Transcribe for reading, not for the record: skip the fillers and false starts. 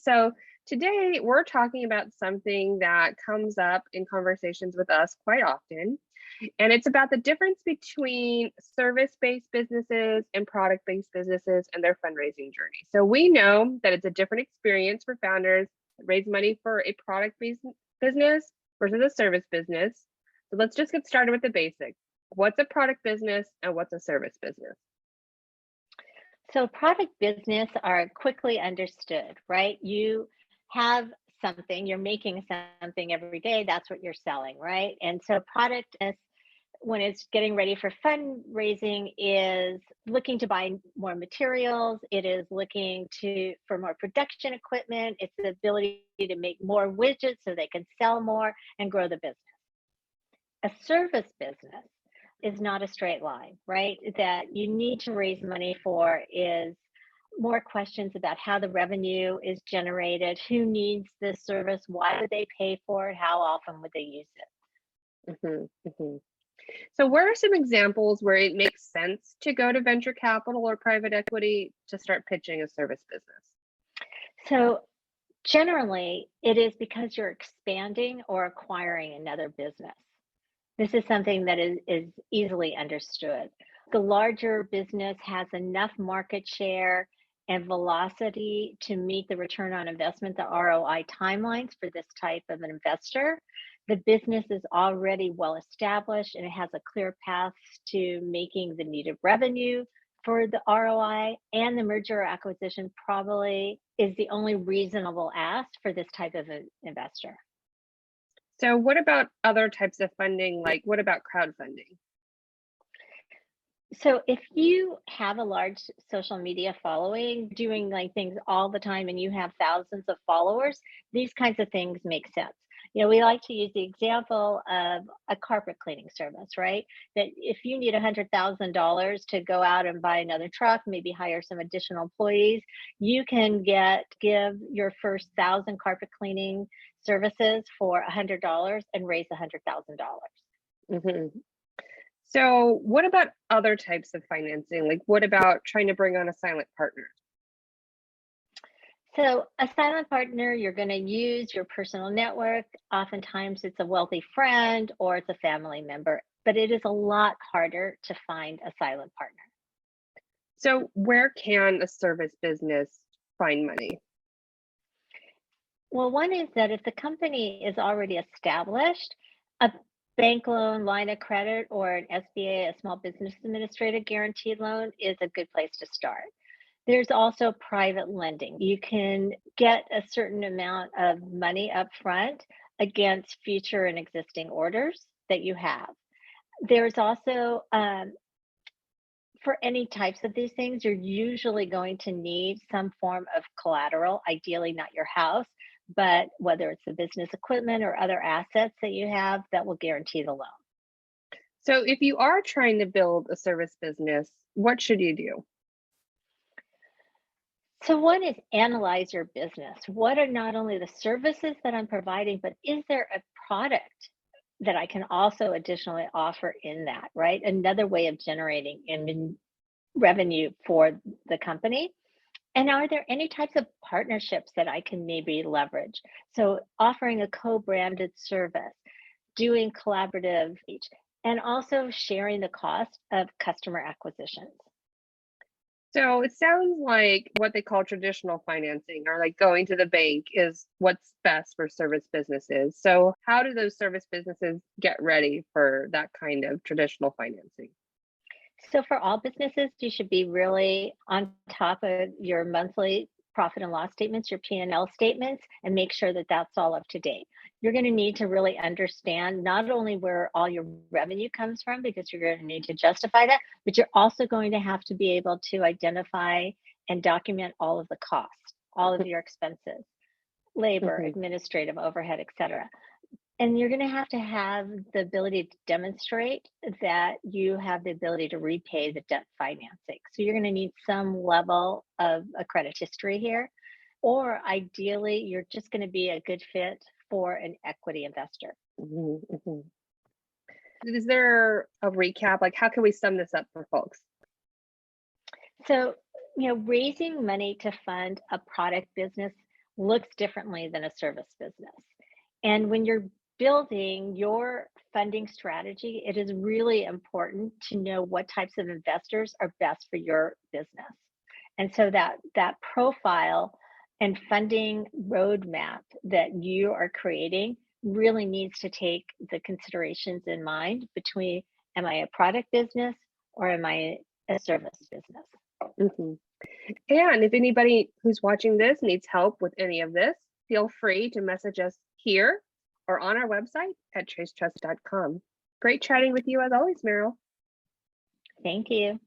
So today we're talking about something that comes up in conversations with us quite often, and it's about the difference between service-based businesses and product-based businesses and their fundraising journey. So we know that it's a different experience for founders that raise money for a product-based business versus a service business. So let's just get started with the basics. What's a product business and what's a service business? So product business are quickly understood, right? You have something, you're making something every day, that's what you're selling, right? And so product is when it's getting ready for fundraising is looking to buy more materials, it is looking to for more production equipment, it's the ability to make more widgets so they can sell more and grow the business. A service business is not a straight line, right? That you need to raise money for is more questions about how the revenue is generated, who needs this service, why would they pay for it, how often would they use it. So what are some examples where it makes sense to go to venture capital or private equity to start pitching a service business? So generally, it is because you're expanding or acquiring another business. This is something that is easily understood. The larger business has enough market share and velocity to meet the return on investment, the ROI timelines for this type of an investor. The business is already well established and it has a clear path to making the needed revenue for the ROI, and the merger or acquisition probably is the only reasonable ask for this type of an investor. So what about other types of funding? Like what about crowdfunding? So if you have a large social media following, doing like things all the time and you have thousands of followers, these kinds of things make sense. You know, we like to use the example of a carpet cleaning service, right? That if you need $100,000 to go out and buy another truck, maybe hire some additional employees, you can give your first 1,000 carpet cleaning services for $100 and raise $100,000. hmm So what about other types of financing? Like what about trying to bring on a silent partner? So, a silent partner, you're going to use your personal network. Oftentimes, it's a wealthy friend or it's a family member, but it is a lot harder to find a silent partner. So where can a service business find money? Well, one is that if the company is already established, a bank loan, line of credit, or an SBA, a Small Business Administrator guaranteed loan, is a good place to start. There's also private lending. You can get a certain amount of money up front against future and existing orders that you have. There's also, for any types of these things, you're usually going to need some form of collateral, ideally not your house, but whether it's the business equipment or other assets that you have that will guarantee the loan. So if you are trying to build a service business, what should you do? So one is analyze your business. What are not only the services that I'm providing, but is there a product that I can also additionally offer in that, right? Another way of generating in revenue for the company. And are there any types of partnerships that I can maybe leverage? So offering a co-branded service, doing collaborative, and also sharing the cost of customer acquisitions. So it sounds like what they call traditional financing or like going to the bank is what's best for service businesses. So how do those service businesses get ready for that kind of traditional financing? So for all businesses, you should be really on top of your monthly profit and loss statements, your P&L statements, and make sure that that's all up to date. You're going to need to really understand not only where all your revenue comes from, because you're going to need to justify that, but you're also going to have to be able to identify and document all of the costs, all of your expenses, labor, Mhm. administrative overhead, et cetera. And you're going to have the ability to demonstrate that you have the ability to repay the debt financing. So you're going to need some level of a credit history here, or ideally, you're just going to be a good fit for an equity investor. Mhm, mhm. Is there a recap? Like, how can we sum this up for folks? So, raising money to fund a product business looks differently than a service business. And when you're building your funding strategy, it is really important to know what types of investors are best for your business. And so that profile and funding roadmap that you are creating really needs to take the considerations in mind between, am I a product business or am I a service business? Mhm. And if anybody who's watching this needs help with any of this, feel free to message us here or on our website at tracetrust.com. Great chatting with you as always, Merril. Thank you.